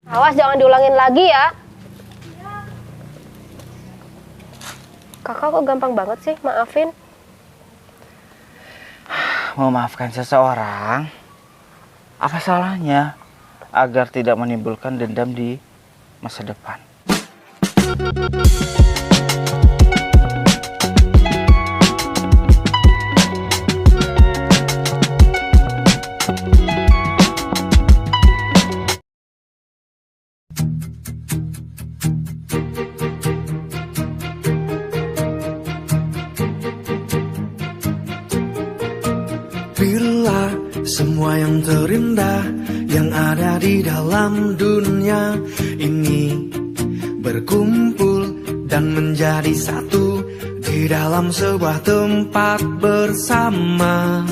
Awas jangan diulangin lagi ya. Kakak kok gampang banget sih maafin? Memaafkan seseorang, apa salahnya agar tidak menimbulkan dendam di masa depan? Bila semua yang terindah yang ada di dalam dunia ini berkumpul dan menjadi satu di dalam sebuah tempat bersama.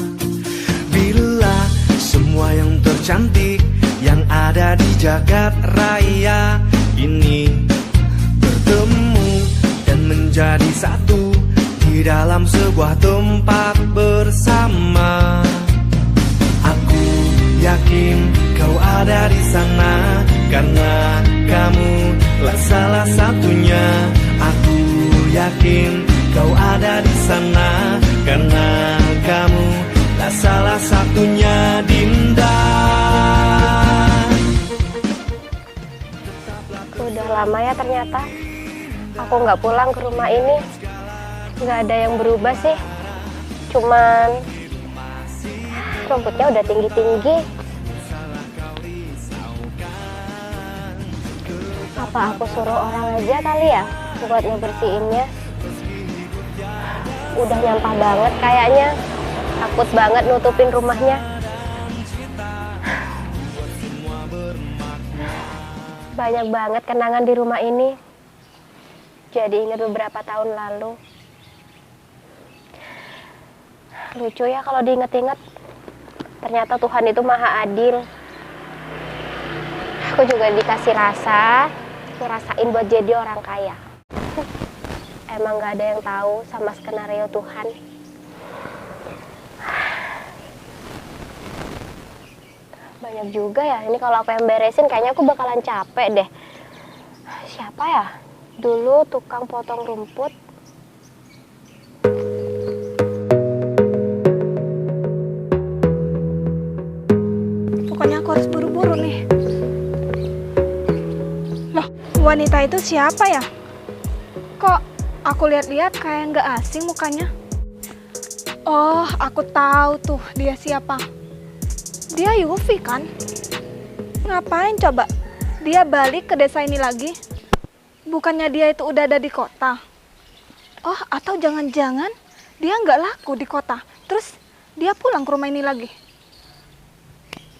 Bila semua yang tercantik yang ada di jagat raya ini bertemu dan menjadi satu di dalam sebuah tempat bersama. Aku yakin kau ada di sana karena kamu lah salah satunya. Aku yakin kau ada di sana karena kamu lah salah satunya, Dinda. Udah lama ya ternyata aku nggak pulang ke rumah ini. Nggak ada yang berubah sih, cuman rumputnya udah tinggi-tinggi. Apa aku suruh orang aja kali ya buat ngebersihinnya? Udah nyampah banget kayaknya, takut banget nutupin rumahnya. Banyak banget kenangan di rumah ini, jadi ingat beberapa tahun lalu. Lucu ya kalau diinget-inget. Ternyata Tuhan itu maha adil. Aku juga dikasih ngerasain buat jadi orang kaya. Emang gak ada yang tahu sama skenario Tuhan. Banyak juga ya, ini kalau aku yang beresin kayaknya aku bakalan capek deh. Siapa ya? Dulu tukang potong rumput. Pokoknya aku harus buru-buru nih. Loh, wanita itu siapa ya? Kok aku lihat-lihat kayak nggak asing mukanya? Oh, aku tahu tuh dia siapa. Dia Yufi kan? Ngapain coba dia balik ke desa ini lagi? Bukannya dia itu udah ada di kota? Oh, atau jangan-jangan dia nggak laku di kota, terus dia pulang ke rumah ini lagi?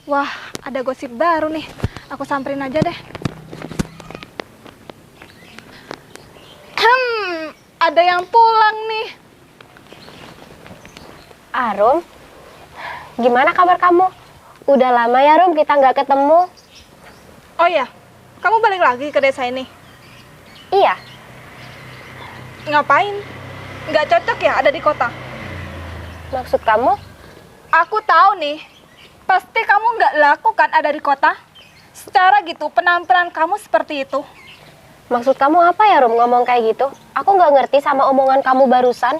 Wah, ada gosip baru nih. Aku samperin aja deh. Ada yang pulang nih. Rum, gimana kabar kamu? Udah lama ya Rum kita nggak ketemu. Oh ya, kamu balik lagi ke desa ini? Iya. Ngapain? Nggak cocok ya ada di kota? Maksud kamu? Aku tahu nih. Pasti kamu nggak laku kan ada di kota? Secara gitu penampilan kamu seperti itu. Maksud kamu apa ya Rum ngomong kayak gitu? Aku nggak ngerti sama omongan kamu barusan.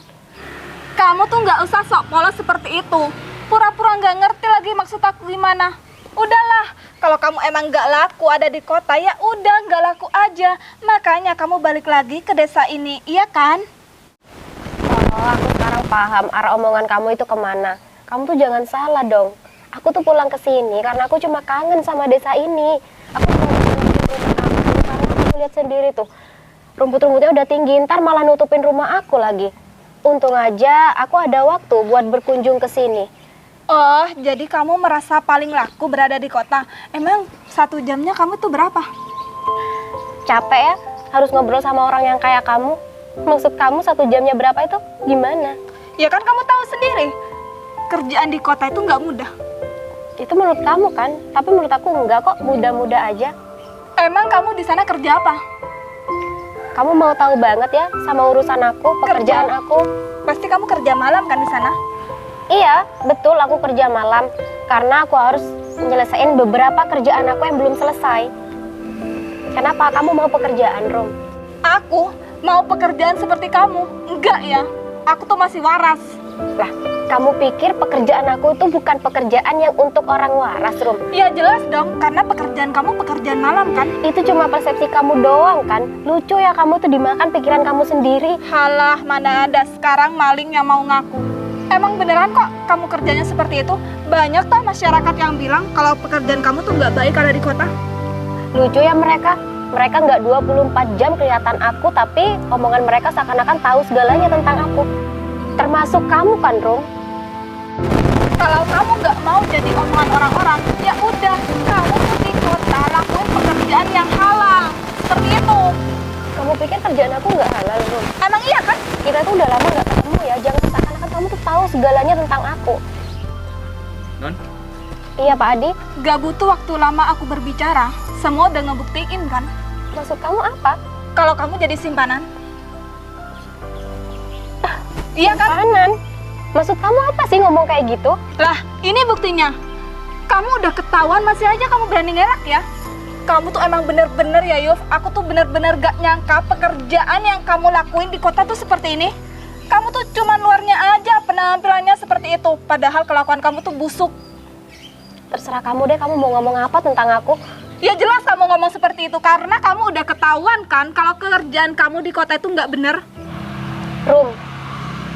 Kamu tuh nggak usah sok polos seperti itu. Pura-pura nggak ngerti lagi maksud aku gimana. Udahlah, kalau kamu emang nggak laku ada di kota ya udah nggak laku aja. Makanya kamu balik lagi ke desa ini, iya kan? Oh, aku sekarang paham arah omongan kamu itu kemana. Kamu tuh jangan salah dong. Aku tuh pulang ke sini karena aku cuma kangen sama desa ini. Aku cuma kangen di rumah aku karena aku lihat sendiri tuh rumput-rumputnya udah tinggi, ntar malah nutupin rumah aku lagi. Untung aja aku ada waktu buat berkunjung ke sini. Oh, jadi kamu merasa paling laku berada di kota. Emang 1 jamnya kamu tuh berapa? Capek ya, harus ngobrol sama orang yang kayak kamu. Maksud kamu 1 jamnya berapa itu gimana? Ya kan kamu tahu sendiri, kerjaan di kota itu nggak mudah. Itu menurut kamu kan, tapi menurut aku enggak kok, mudah-mudah aja. Emang kamu di sana kerja apa? Kamu mau tahu banget ya sama urusan aku, pekerjaan aku? Pasti kamu kerja malam kan di sana? Iya, betul aku kerja malam. Karena aku harus nyelesain beberapa kerjaan aku yang belum selesai. Kenapa kamu mau pekerjaan, Rom? Aku mau pekerjaan seperti kamu? Enggak ya, aku tuh masih waras. Lah, kamu pikir pekerjaan aku itu bukan pekerjaan yang untuk orang waras, Rom? Ya jelas dong, karena pekerjaan kamu pekerjaan malam kan? Itu cuma persepsi kamu doang kan? Lucu ya kamu tuh dimakan pikiran kamu sendiri. Halah, mana ada sekarang maling yang mau ngaku. Emang beneran kok kamu kerjanya seperti itu? Banyak toh masyarakat yang bilang kalau pekerjaan kamu tuh nggak baik ada di kota. Lucu ya mereka. Mereka nggak 24 jam kelihatan aku, tapi omongan mereka seakan-akan tahu segalanya tentang aku. Termasuk kamu kan, Rom? Kalau kamu nggak mau jadi omongan orang-orang, ya udah, kamu tuh di kota lakuin pekerjaan yang halal. Seperti itu. Kamu pikir kerjaan aku nggak halal, Rom? Emang iya kan? Kita tuh udah lama nggak ketemu ya. Jangan seakan-akan kamu tuh tahu segalanya tentang aku. Non, Iya, Pak Adi. Gak butuh waktu lama aku berbicara. Semua udah ngebuktiin kan? Maksud kamu apa? Kalau kamu jadi simpanan. Iya kan? Kanan. Maksud kamu apa sih ngomong kayak gitu? Lah, ini buktinya. Kamu udah ketahuan masih aja kamu berani ngelak ya? Kamu tuh emang bener-bener ya Yuf. Aku tuh bener-bener gak nyangka pekerjaan yang kamu lakuin di kota tuh seperti ini. Kamu tuh cuman luarnya aja penampilannya seperti itu. Padahal kelakuan kamu tuh busuk. Terserah kamu deh, kamu mau ngomong apa tentang aku? Ya jelas kamu ngomong seperti itu karena kamu udah ketahuan kan kalau kerjaan kamu di kota itu nggak bener. Rum,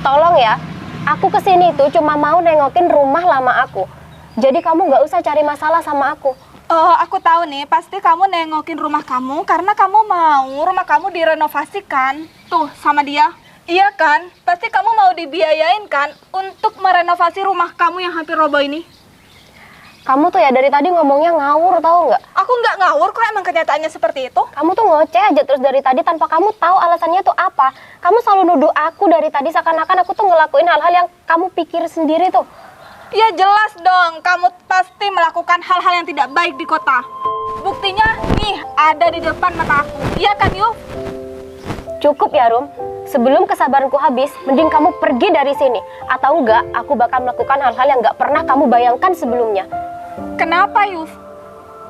tolong ya. Aku kesini tuh cuma mau nengokin rumah lama aku. Jadi kamu nggak usah cari masalah sama aku. Oh, aku tahu nih, pasti kamu nengokin rumah kamu karena kamu mau rumah kamu direnovasi kan? Tuh, sama dia. Iya kan? Pasti kamu mau dibiayain kan untuk merenovasi rumah kamu yang hampir roboh ini? Kamu tuh ya dari tadi ngomongnya ngawur, tahu nggak? Aku nggak ngawur kok, emang kenyataannya seperti itu. Kamu tuh ngoceh aja terus dari tadi tanpa kamu tahu alasannya tuh apa. Kamu selalu nuduh aku dari tadi seakan-akan aku tuh ngelakuin hal-hal yang kamu pikir sendiri tuh. Ya jelas dong, kamu pasti melakukan hal-hal yang tidak baik di kota. Buktinya nih, ada di depan mata aku. Iya kan, Yuf? Cukup ya, Rum. Sebelum kesabaranku habis, mending kamu pergi dari sini. Atau enggak, aku bakal melakukan hal-hal yang nggak pernah kamu bayangkan sebelumnya. Kenapa, Yuf?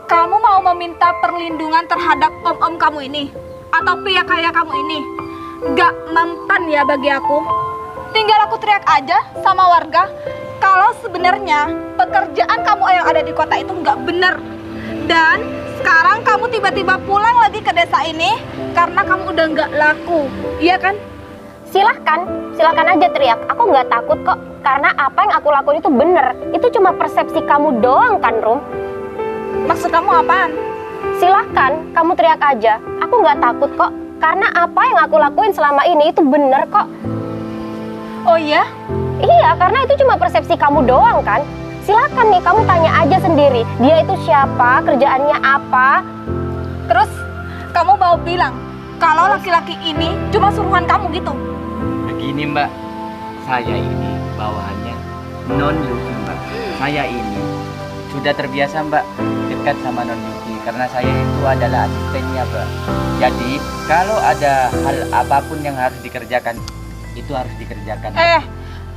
Kamu mau meminta perlindungan terhadap om-om kamu ini? Atau pihak kaya kamu ini? Gak mempan ya bagi aku. Tinggal aku teriak aja sama warga kalau sebenarnya pekerjaan kamu yang ada di kota itu nggak bener. Dan sekarang kamu tiba-tiba pulang lagi ke desa ini karena kamu udah nggak laku. Iya kan? Silahkan aja teriak. Aku nggak takut kok. Karena apa yang aku lakuin itu bener. Itu cuma persepsi kamu doang kan, Rum? Maksud kamu apaan? Silahkan, kamu teriak aja. Aku nggak takut kok. Karena apa yang aku lakuin selama ini itu bener kok. Oh iya? Iya, karena itu cuma persepsi kamu doang kan. Silahkan nih, kamu tanya aja sendiri. Dia itu siapa, kerjaannya apa. Terus kamu mau bilang kalau laki-laki ini cuma suruhan kamu gitu? begini Mbak, saya ini bawahannya Non Yuki Mbak. Saya ini sudah terbiasa Mbak dekat sama Non Yuki karena saya itu adalah asistennya Mbak. Jadi kalau ada hal apapun yang harus dikerjakan, itu harus dikerjakan.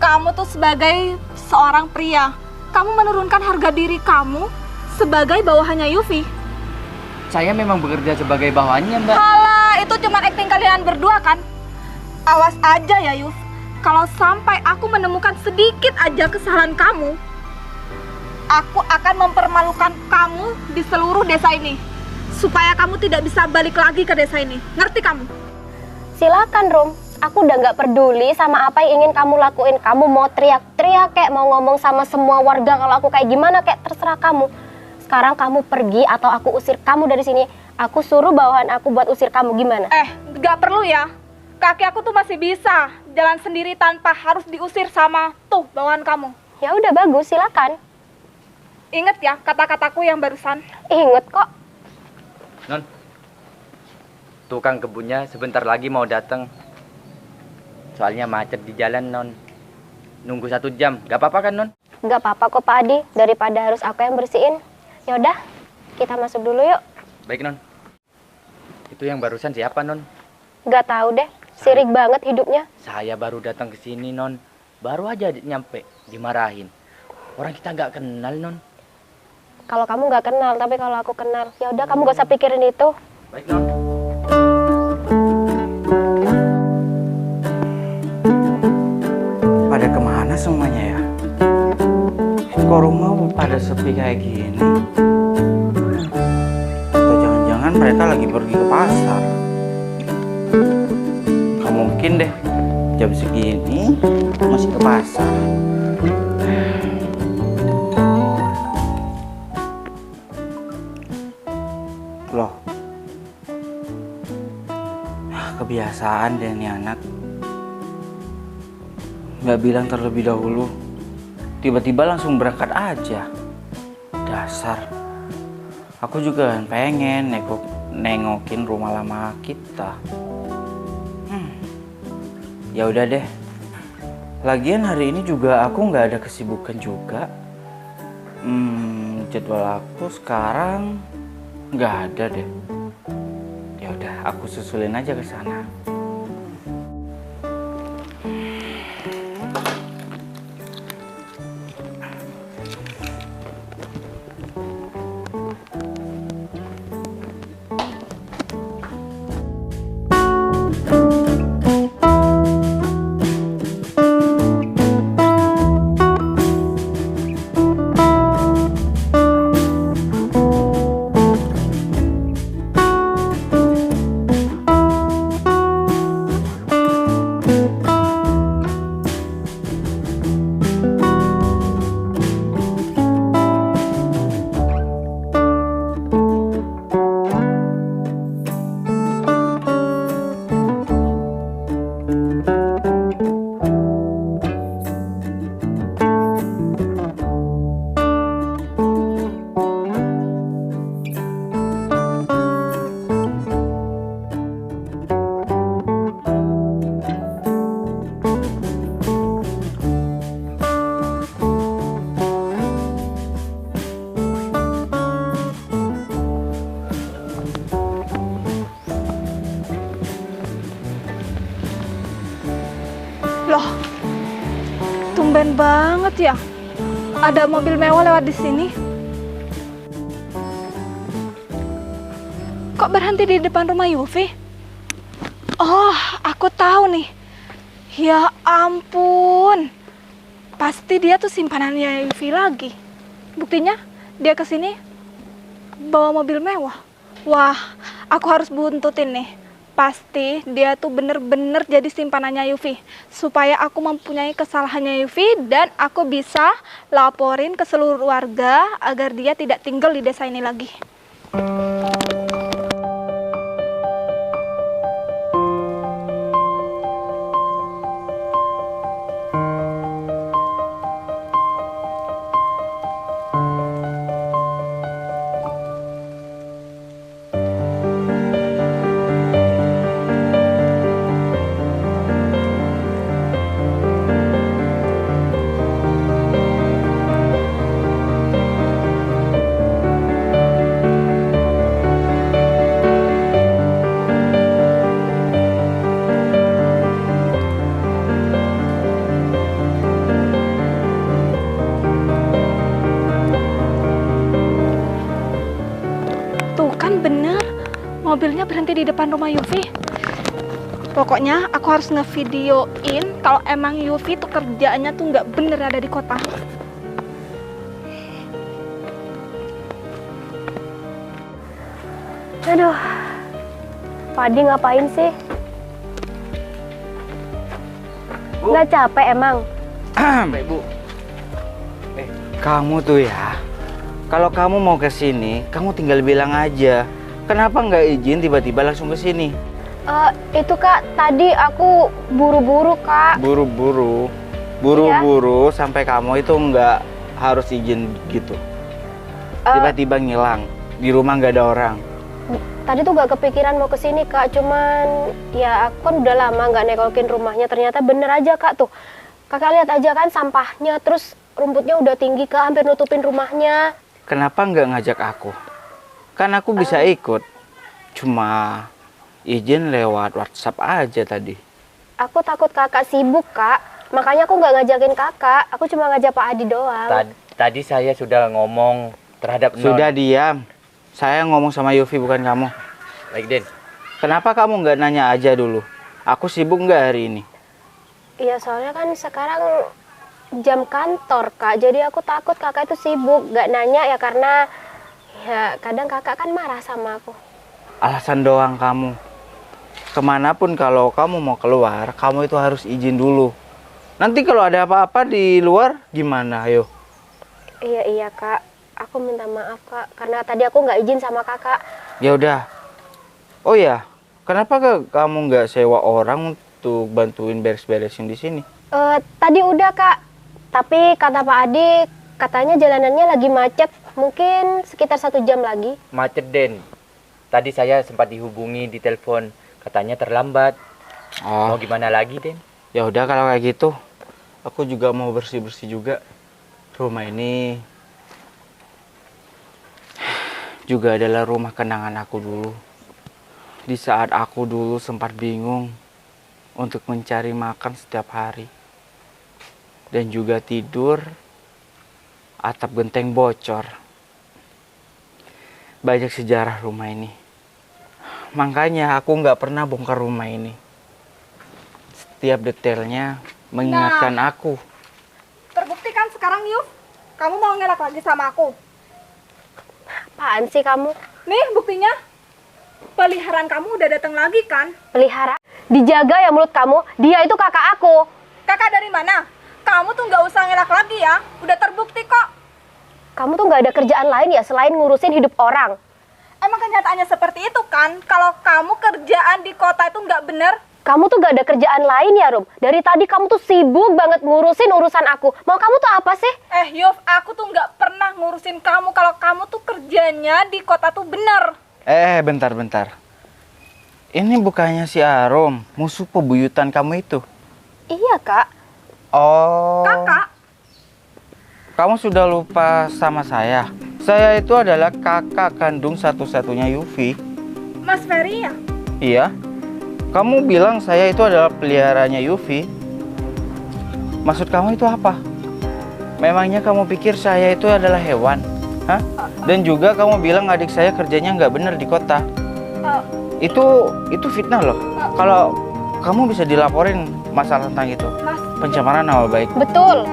Kamu tuh sebagai seorang pria, kamu menurunkan harga diri kamu sebagai bawahannya Yufi. Saya memang bekerja sebagai bawahannya Mbak. Alah, itu cuma acting kalian berdua kan? Awas aja ya Yuf, kalau sampai aku menemukan sedikit aja kesalahan kamu, aku akan mempermalukan kamu di seluruh desa ini. Supaya kamu tidak bisa balik lagi ke desa ini. Ngerti kamu? Silakan, Rum. Aku udah nggak peduli sama apa yang ingin kamu lakuin. Kamu mau teriak-teriak kayak mau ngomong sama semua warga kalau aku kayak gimana kayak terserah kamu. Sekarang kamu pergi atau aku usir kamu dari sini. Aku suruh bawahan aku buat usir kamu, gimana? Nggak perlu ya. Kaki aku tuh masih bisa jalan sendiri tanpa harus diusir sama tuh bawahan kamu. Ya udah bagus, silakan. Ingat ya kata-kataku yang barusan. Ingat kok. Non, tukang kebunnya sebentar lagi mau datang. Soalnya macet di jalan Non. Nunggu 1 jam, gak apa-apa kan Non? Nggak apa-apa kok Pak Adi, daripada harus aku yang bersihin. Yaudah, kita masuk dulu yuk. Baik Non. Itu yang barusan siapa Non? Nggak tahu deh, sirik banget hidupnya. Saya baru datang ke sini Non. Baru aja nyampe, dimarahin. Orang kita nggak kenal Non. Kalau kamu nggak kenal, tapi kalau aku kenal, ya udah kamu gak usah pikirin itu. Baik, Non. Pada kemana semuanya ya? Kok rumah pada sepi kayak gini? Atau jangan-jangan mereka lagi pergi ke pasar? Gak mungkin deh, jam segini masih ke pasar. Loh, kebiasaan deh nih anak. Gak bilang terlebih dahulu, tiba-tiba langsung berangkat aja. Dasar. Aku juga pengen nengokin rumah lama kita. Ya udah deh. Lagian hari ini juga aku nggak ada kesibukan juga. Jadwal aku sekarang nggak ada deh. Ya udah, aku susulin aja ke sana. Loh, tumben banget ya. Ada mobil mewah lewat di sini. Kok berhenti di depan rumah Yufi? Oh, aku tahu nih. Ya ampun. Pasti dia tuh simpanannya Yufi lagi. Buktinya dia kesini bawa mobil mewah. Wah, aku harus buntutin nih. Pasti dia tuh bener-bener jadi simpanannya Yufi. Supaya aku mempunyai kesalahannya Yufi dan aku bisa laporin ke seluruh warga agar dia tidak tinggal di desa ini lagi. Mobilnya berhenti di depan rumah Yufi. Pokoknya aku harus ngevideoin kalau emang Yufi tuh kerjaannya tuh nggak bener ada di kota. Aduh, Padi ngapain sih? Bu. Nggak capek emang? Bu. Kamu tuh ya, kalau kamu mau ke sini, kamu tinggal bilang aja. Kenapa nggak izin tiba-tiba langsung ke sini? Itu Kak, tadi aku buru-buru Kak. Buru-buru sampai kamu itu nggak harus izin gitu. Tiba-tiba ngilang, di rumah nggak ada orang. Tadi tuh gak kepikiran mau ke sini Kak, cuman ya aku kan udah lama nggak nengokin rumahnya. Ternyata bener aja Kak tuh. Kakak lihat aja kan sampahnya, terus rumputnya udah tinggi Kak, hampir nutupin rumahnya. Kenapa nggak ngajak aku? Kan aku bisa ikut. Cuma izin lewat WhatsApp aja tadi. Aku takut kakak sibuk Kak, makanya aku nggak ngajakin kakak. Aku cuma ngajak Pak Adi doang. Tadi saya sudah ngomong terhadap Non. Sudah diam. Saya ngomong sama Yufi bukan kamu. Baik, Den. Kenapa kamu nggak nanya aja dulu? Aku sibuk nggak hari ini? Iya, soalnya kan sekarang jam kantor, Kak. Jadi aku takut kakak itu sibuk. Gak nanya ya karena ya kadang kakak kan marah sama aku. Alasan doang kamu. Kemanapun kalau kamu mau keluar, kamu itu harus izin dulu. Nanti kalau ada apa-apa di luar, gimana? Ayo. Iya, Kak. Aku minta maaf, Kak. Karena tadi aku nggak izin sama kakak. Ya udah. Oh ya, kenapa kamu nggak sewa orang untuk bantuin beres-beresin di sini? Tadi udah, Kak. Tapi kata Pak Adi, katanya jalanannya lagi macet. Mungkin sekitar 1 jam lagi. Macet, Den. Tadi saya sempat dihubungi di telepon, katanya terlambat. Mau Oh, gimana lagi, Den? ya udah kalau kayak gitu. Aku juga mau bersih-bersih juga. Rumah ini juga adalah rumah kenangan aku dulu. Di saat aku dulu sempat bingung untuk mencari makan setiap hari. Dan juga tidur, atap genteng bocor. Banyak sejarah rumah ini. Makanya aku nggak pernah bongkar rumah ini. Setiap detailnya mengingatkan aku. Terbukti kan sekarang, Yuf? Kamu mau ngelak lagi sama aku? Apaan sih kamu? Nih buktinya. Peliharaan kamu udah datang lagi kan? Pelihara? Dijaga ya mulut kamu. Dia itu kakak aku. Kakak dari mana? Kamu tuh nggak usah ngelak lagi ya. Udah terbukti kok. Kamu tuh nggak ada kerjaan lain ya selain ngurusin hidup orang. Emang kenyataannya seperti itu kan? Kalau kamu kerjaan di kota itu nggak bener. Kamu tuh gak ada kerjaan lain ya, Rum? Dari tadi kamu tuh sibuk banget ngurusin urusan aku. Mau kamu tuh apa sih? Yuf, aku tuh nggak pernah ngurusin kamu kalau kamu tuh kerjanya di kota tuh bener. Bentar. Ini bukannya si Arum, musuh pebuyutan kamu itu? Iya, Kak. Oh. Kakak, Kamu sudah lupa sama saya. Saya itu adalah kakak kandung satu-satunya Yufi. Mas Ferry ya? Iya. Kamu bilang saya itu adalah peliharanya Yufi. Maksud kamu itu apa? Memangnya kamu pikir saya itu adalah hewan? Hah? Dan juga kamu bilang adik saya kerjanya nggak bener di kota. Itu fitnah loh. Kalau kamu bisa dilaporin masalah tentang itu. Mas, Pencemaran nama baik. Betul.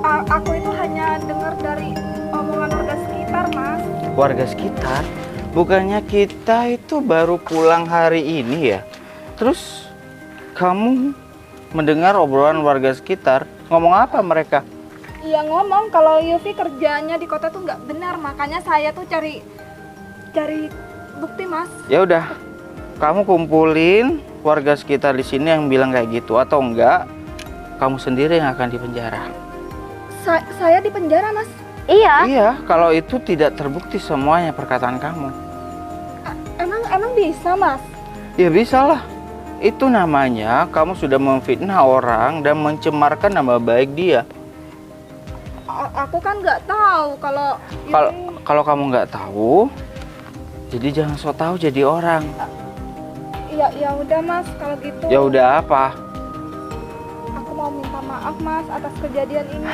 aku itu hanya dengar dari omongan warga sekitar, Mas. Warga sekitar? Bukannya kita itu baru pulang hari ini ya? Terus kamu mendengar obrolan warga sekitar, ngomong apa mereka? Iya ngomong kalau Yufi kerjanya di kota tuh nggak benar, makanya saya tuh cari bukti, Mas. Ya udah, kamu kumpulin warga sekitar di sini yang bilang kayak gitu, atau enggak kamu sendiri yang akan dipenjara. Saya di penjara, Mas. Iya. Iya, kalau itu tidak terbukti semuanya perkataan kamu. Emang bisa, Mas? Ya bisa lah. Itu namanya kamu sudah memfitnah orang dan mencemarkan nama baik dia. Aku kan nggak tahu kalau Kalau kamu nggak tahu, jadi jangan sok tahu jadi orang. ya udah, Mas, kalau gitu. Ya udah apa? Aku mau minta maaf, Mas, atas kejadian ini.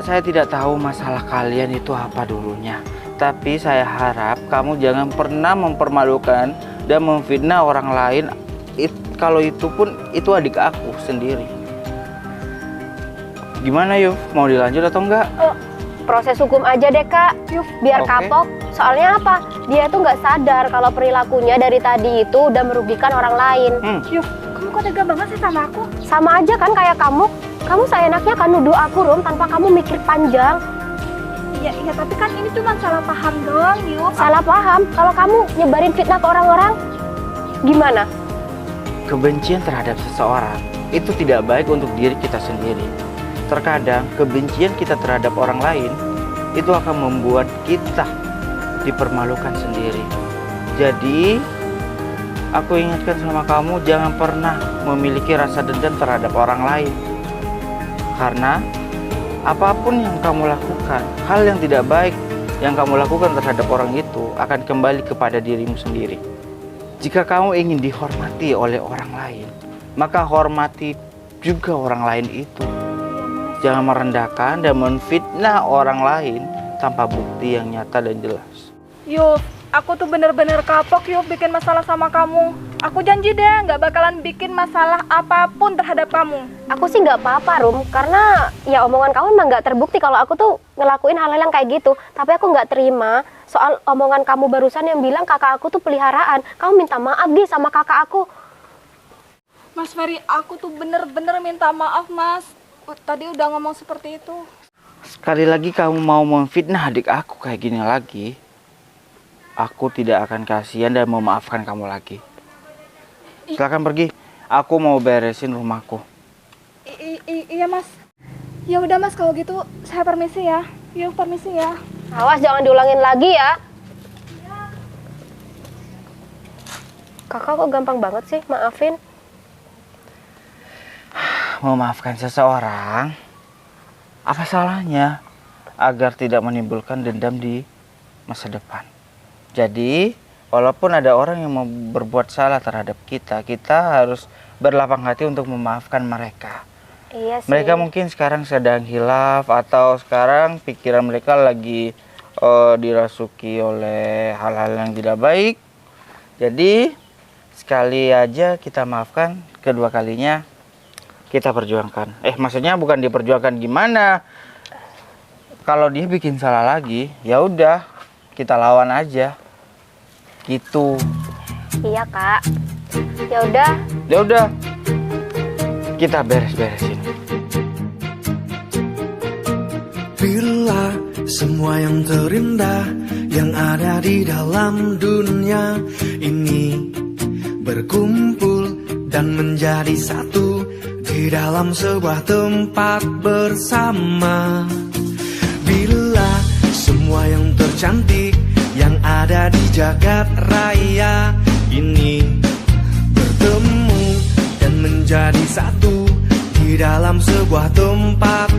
Saya tidak tahu masalah kalian itu apa dulunya. Tapi saya harap kamu jangan pernah mempermalukan dan memfitnah orang lain. Kalau itu pun itu adik aku sendiri. Gimana Yuf? Mau dilanjut atau enggak? Proses hukum aja deh, Kak. Biar Oke. kapok. Soalnya apa? Dia tuh nggak sadar kalau perilakunya dari tadi itu udah merugikan orang lain. Yuf, kamu kok tega banget sih sama aku? Sama aja kan kayak kamu. Kamu seenaknya kan nuduh aku, Rum, tanpa kamu mikir panjang. Iya, tapi kan ini cuma salah paham doang, Yuf. Salah paham. Kalau kamu nyebarin fitnah ke orang-orang, gimana? Kebencian terhadap seseorang itu tidak baik untuk diri kita sendiri. Terkadang kebencian kita terhadap orang lain itu akan membuat kita dipermalukan sendiri. Jadi aku ingatkan sama kamu, jangan pernah memiliki rasa dendam terhadap orang lain. Karena apapun yang kamu lakukan, hal yang tidak baik yang kamu lakukan terhadap orang itu akan kembali kepada dirimu sendiri. Jika kamu ingin dihormati oleh orang lain, maka hormati juga orang lain itu. Jangan merendahkan dan menfitnah orang lain tanpa bukti yang nyata dan jelas. Yuf, aku tuh bener-bener kapok yuk bikin masalah sama kamu. Aku janji deh nggak bakalan bikin masalah apapun terhadap kamu. Aku sih nggak apa-apa, Rum, karena ya omongan kamu emang nggak terbukti kalau aku tuh ngelakuin hal-hal yang kayak gitu. Tapi aku nggak terima soal omongan kamu barusan yang bilang kakak aku tuh peliharaan. Kamu minta maaf di sama kakak aku. Mas Ferry, aku tuh bener-bener minta maaf, Mas. Tadi udah ngomong seperti itu. Sekali lagi kamu mau memfitnah adik aku kayak gini lagi, aku tidak akan kasihan dan memaafkan kamu lagi. Silakan pergi. Aku mau beresin rumahku. Iya, Mas. Ya udah, Mas, kalau gitu saya permisi ya. Yuk, permisi ya. Awas jangan diulangin lagi ya. Kakak kok gampang banget sih maafin? Memaafkan seseorang, apa salahnya agar tidak menimbulkan dendam di masa depan. Jadi, walaupun ada orang yang mau berbuat salah terhadap kita, kita harus berlapang hati untuk memaafkan mereka. Iya sih. Mereka mungkin sekarang sedang hilaf atau sekarang pikiran mereka lagi dirasuki oleh hal-hal yang tidak baik. Jadi, sekali aja kita maafkan, kedua kalinya kita perjuangkan. Maksudnya bukan diperjuangkan gimana? Kalau dia bikin salah lagi, ya udah kita lawan aja. Gitu. Iya, Kak. Ya udah. Ya udah. Kita beres-beresin. Bila semua yang terindah yang ada di dalam dunia ini berkumpul dan menjadi satu di dalam sebuah tempat bersama. Bila semua yang tercantik yang ada di jagat raya ini bertemu dan menjadi satu di dalam sebuah tempat